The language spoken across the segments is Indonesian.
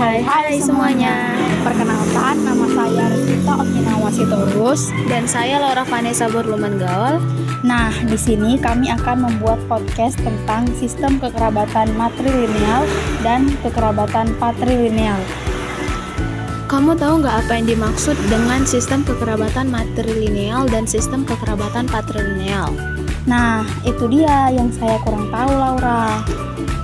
Hai semuanya. Perkenalkan, nama saya Rita Okinawasitorus. Dan saya Laura Vanessa Burluman Gaul. Nah, di sini kami akan membuat podcast tentang sistem kekerabatan matrilineal dan kekerabatan patrilineal. Kamu tahu nggak apa yang dimaksud dengan sistem kekerabatan matrilineal dan sistem kekerabatan patrilineal? Nah, itu dia yang saya kurang tahu, Laura.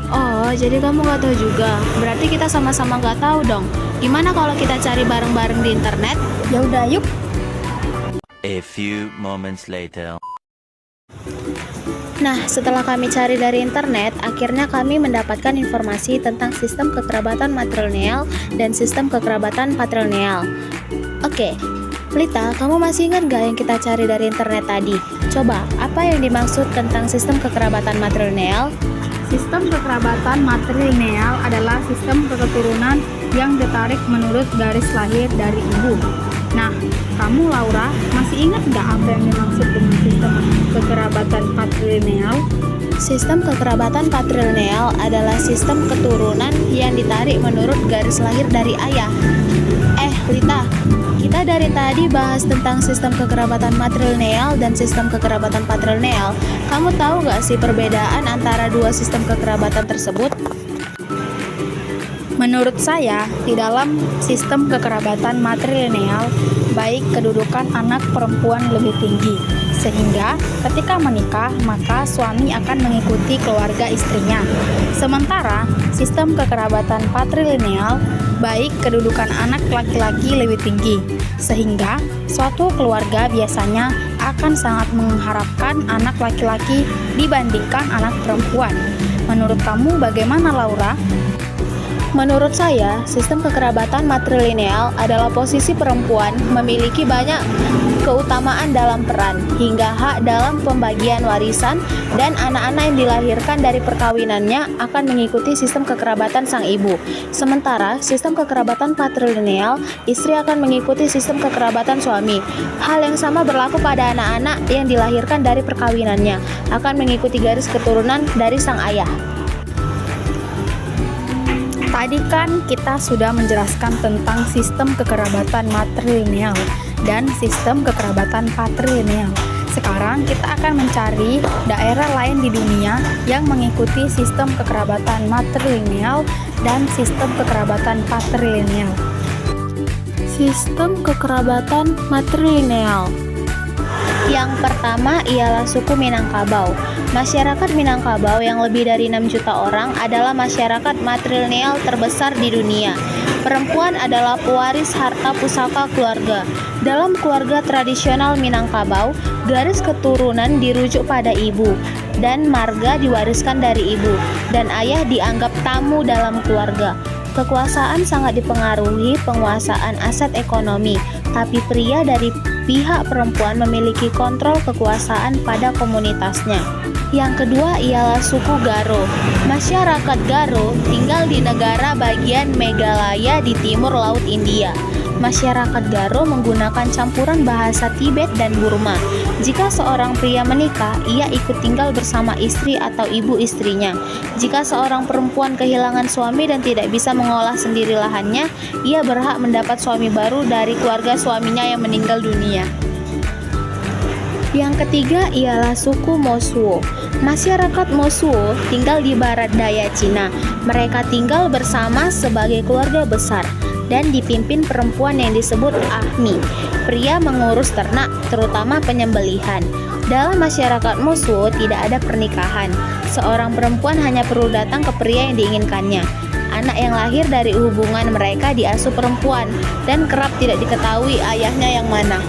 Oh, jadi kamu nggak tahu juga. Berarti kita sama-sama nggak tahu dong. Gimana kalau kita cari bareng-bareng di internet? Ya udah, yuk. A few moments later. Nah, setelah kami cari dari internet, akhirnya kami mendapatkan informasi tentang sistem kekerabatan matrilineal dan sistem kekerabatan patrilineal. Oke, Lita, kamu masih ingat gak yang kita cari dari internet tadi? Coba, apa yang dimaksud tentang sistem kekerabatan matrilineal? Sistem kekerabatan matrilineal adalah sistem keturunan yang ditarik menurut garis lahir dari ibu. Nah, kamu Laura, masih ingat nggak apa yang dimaksud dengan sistem kekerabatan patrilineal? Sistem kekerabatan patrilineal adalah sistem keturunan yang ditarik menurut garis lahir dari ayah. Lita, kita dari tadi bahas tentang sistem kekerabatan matrilineal dan sistem kekerabatan patrilineal. Kamu tahu nggak sih perbedaan antara dua sistem kekerabatan tersebut? Menurut saya, di dalam sistem kekerabatan matrilineal, baik kedudukan anak perempuan lebih tinggi, sehingga ketika menikah, maka suami akan mengikuti keluarga istrinya. Sementara, sistem kekerabatan patrilineal, baik kedudukan anak laki-laki lebih tinggi, sehingga suatu keluarga biasanya akan sangat mengharapkan anak laki-laki dibandingkan anak perempuan. Menurut kamu bagaimana, Laura? Menurut saya, sistem kekerabatan matrilineal adalah posisi perempuan memiliki banyak keutamaan dalam peran, hingga hak dalam pembagian warisan, dan anak-anak yang dilahirkan dari perkawinannya akan mengikuti sistem kekerabatan sang ibu. Sementara, sistem kekerabatan patrilineal, istri akan mengikuti sistem kekerabatan suami. Hal yang sama berlaku pada anak-anak yang dilahirkan dari perkawinannya, akan mengikuti garis keturunan dari sang ayah. Tadi kan kita sudah menjelaskan tentang sistem kekerabatan matrilineal dan sistem kekerabatan patrilineal. Sekarang kita akan mencari daerah lain di dunia yang mengikuti sistem kekerabatan matrilineal dan sistem kekerabatan patrilineal. Sistem kekerabatan matrilineal. Yang pertama ialah suku Minangkabau. Masyarakat Minangkabau yang lebih dari 6 juta orang adalah masyarakat matrilineal terbesar di dunia. Perempuan adalah pewaris harta pusaka keluarga. Dalam keluarga tradisional Minangkabau, garis keturunan dirujuk pada ibu, dan marga diwariskan dari ibu, dan ayah dianggap tamu dalam keluarga. Kekuasaan sangat dipengaruhi penguasaan aset ekonomi, tapi pria dari pihak perempuan memiliki kontrol kekuasaan pada komunitasnya. Yang kedua ialah suku Garo. Masyarakat Garo tinggal di negara bagian Meghalaya di timur Laut India. Masyarakat Garo menggunakan campuran bahasa Tibet dan Burma. Jika seorang pria menikah, ia ikut tinggal bersama istri atau ibu istrinya. Jika seorang perempuan kehilangan suami dan tidak bisa mengolah sendiri lahannya, ia berhak mendapat suami baru dari keluarga suaminya yang meninggal dunia. Yang ketiga ialah suku Mosuo. Masyarakat Mosuo tinggal di barat daya Cina. Mereka tinggal bersama sebagai keluarga besar dan dipimpin perempuan yang disebut Ahmi. Pria mengurus ternak, terutama penyembelihan. Dalam masyarakat Mosuo tidak ada pernikahan. Seorang perempuan hanya perlu datang ke pria yang diinginkannya. Anak yang lahir dari hubungan mereka diasuh perempuan dan kerap tidak diketahui ayahnya yang mana.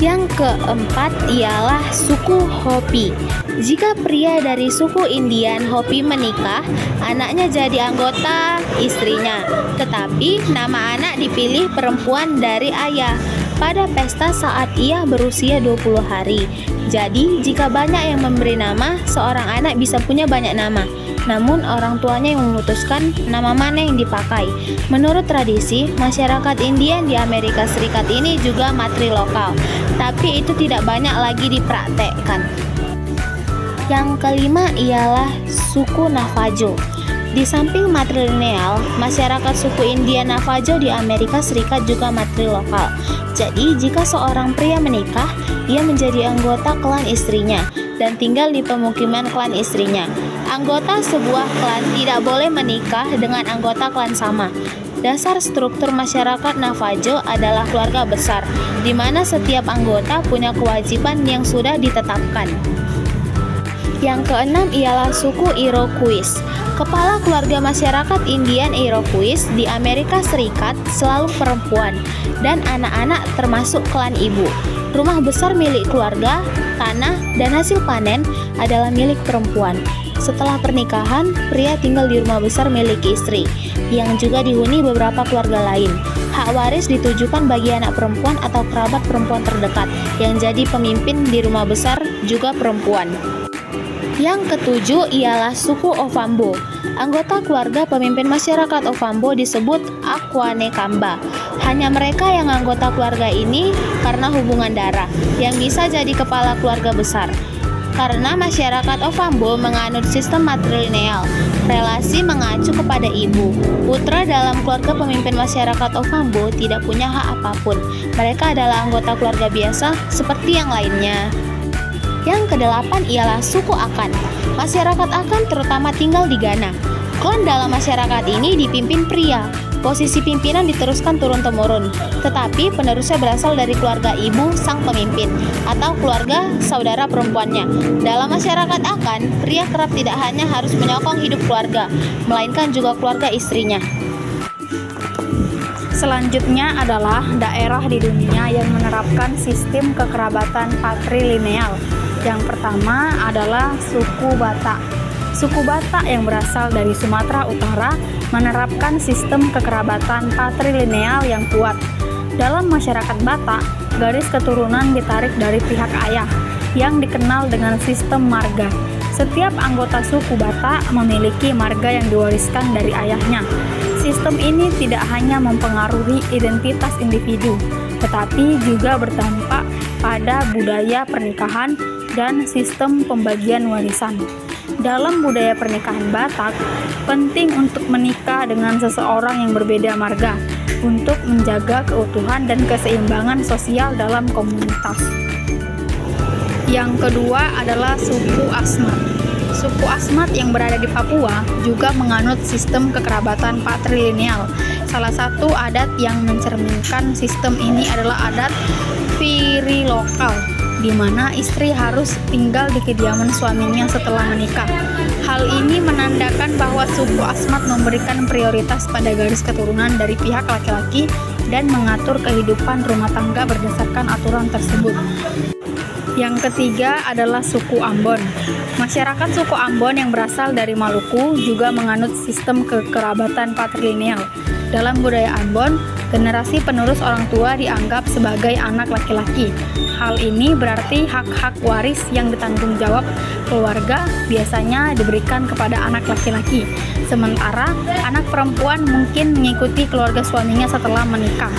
Yang keempat ialah suku Hopi. Jika pria dari suku Indian Hopi menikah, anaknya jadi anggota istrinya. Tetapi nama anak dipilih perempuan dari ayah pada pesta saat ia berusia 20 hari. Jadi, jika banyak yang memberi nama, seorang anak bisa punya banyak nama. Namun orang tuanya yang memutuskan nama mana yang dipakai. Menurut tradisi, masyarakat Indian di Amerika Serikat ini juga matrilokal, tapi itu tidak banyak lagi dipraktekkan. Yang kelima ialah suku Navajo. Di samping matrilineal, masyarakat suku India Navajo di Amerika Serikat juga matrilokal. Jadi, jika seorang pria menikah, ia menjadi anggota klan istrinya dan tinggal di pemukiman klan istrinya. Anggota sebuah klan tidak boleh menikah dengan anggota klan sama. Dasar struktur masyarakat Navajo adalah keluarga besar, di mana setiap anggota punya kewajiban yang sudah ditetapkan. Yang keenam ialah suku Iroquois. Kepala keluarga masyarakat Indian Iroquois di Amerika Serikat selalu perempuan dan anak-anak termasuk klan ibu. Rumah besar milik keluarga, tanah, dan hasil panen adalah milik perempuan. Setelah pernikahan, pria tinggal di rumah besar milik istri, yang juga dihuni beberapa keluarga lain. Hak waris ditujukan bagi anak perempuan atau kerabat perempuan terdekat, yang jadi pemimpin di rumah besar juga perempuan. Yang ketujuh ialah suku Ovambo. Anggota keluarga pemimpin masyarakat Ovambo disebut Aquanekamba. Hanya mereka yang anggota keluarga ini karena hubungan darah, yang bisa jadi kepala keluarga besar. Karena masyarakat Ovambo menganut sistem matrilineal, relasi mengacu kepada ibu. Putra dalam keluarga pemimpin masyarakat Ovambo tidak punya hak apapun. Mereka adalah anggota keluarga biasa seperti yang lainnya. Yang kedelapan ialah suku Akan. Masyarakat Akan terutama tinggal di Ghana. Klan dalam masyarakat ini dipimpin pria. Posisi pimpinan diteruskan turun-temurun, tetapi penerusnya berasal dari keluarga ibu sang pemimpin atau keluarga saudara perempuannya. Dalam masyarakat Akan, pria kerap tidak hanya harus menyokong hidup keluarga, melainkan juga keluarga istrinya. Selanjutnya adalah daerah di dunia yang menerapkan sistem kekerabatan patrilineal. Yang pertama adalah suku Batak. Suku Batak yang berasal dari Sumatera Utara menerapkan sistem kekerabatan patrilineal yang kuat. Dalam masyarakat Batak, garis keturunan ditarik dari pihak ayah, yang dikenal dengan sistem marga. Setiap anggota suku Batak memiliki marga yang diwariskan dari ayahnya. Sistem ini tidak hanya mempengaruhi identitas individu, tetapi juga berdampak pada budaya pernikahan dan sistem pembagian warisan. Dalam budaya pernikahan Batak, penting untuk menikah dengan seseorang yang berbeda marga untuk menjaga keutuhan dan keseimbangan sosial dalam komunitas. Yang kedua adalah suku Asmat. Suku Asmat yang berada di Papua juga menganut sistem kekerabatan patrilineal. Salah satu adat yang mencerminkan sistem ini adalah adat Firilokal, di mana istri harus tinggal di kediaman suaminya setelah menikah. Hal ini menandakan bahwa suku Asmat memberikan prioritas pada garis keturunan dari pihak laki-laki dan mengatur kehidupan rumah tangga berdasarkan aturan tersebut. Yang ketiga adalah suku Ambon. Masyarakat suku Ambon yang berasal dari Maluku juga menganut sistem kekerabatan patrilineal. Dalam budaya Ambon, generasi penerus orang tua dianggap sebagai anak laki-laki. Hal ini berarti hak-hak waris yang ditanggung jawab keluarga biasanya diberikan kepada anak laki-laki. Sementara anak perempuan mungkin mengikuti keluarga suaminya setelah menikah.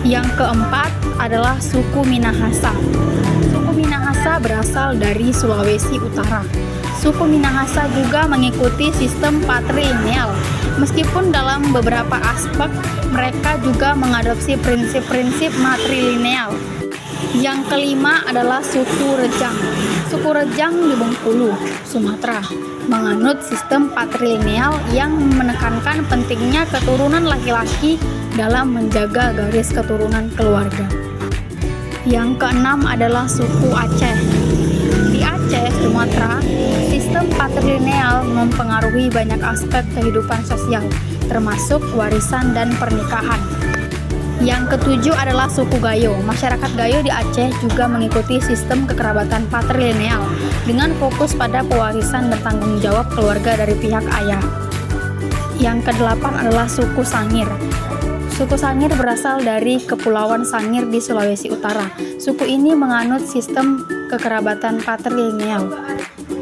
Yang keempat adalah suku Minahasa. Suku Minahasa berasal dari Sulawesi Utara. Suku Minahasa juga mengikuti sistem patrilineal. Meskipun dalam beberapa aspek mereka juga mengadopsi prinsip-prinsip matrilineal. Yang kelima adalah suku Rejang. Suku Rejang di Bengkulu, Sumatera, menganut sistem patrilineal yang menekankan pentingnya keturunan laki-laki dalam menjaga garis keturunan keluarga. Yang keenam adalah suku Aceh. Di Aceh, Sumatera, sistem patrilineal mempengaruhi banyak aspek kehidupan sosial, termasuk warisan dan pernikahan. Yang ketujuh adalah suku Gayo. Masyarakat Gayo di Aceh juga mengikuti sistem kekerabatan patrilineal dengan fokus pada pewarisan dan tanggung jawab keluarga dari pihak ayah. Yang kedelapan adalah suku Sangir. Suku Sangir berasal dari Kepulauan Sangir di Sulawesi Utara. Suku ini menganut sistem kekerabatan patrilineal.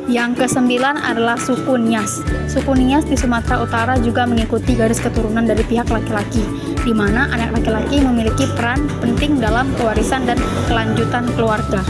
Yang kesembilan adalah suku Nias. Suku Nias di Sumatera Utara juga mengikuti garis keturunan dari pihak laki-laki, di mana anak laki-laki memiliki peran penting dalam kewarisan dan kelanjutan keluarga.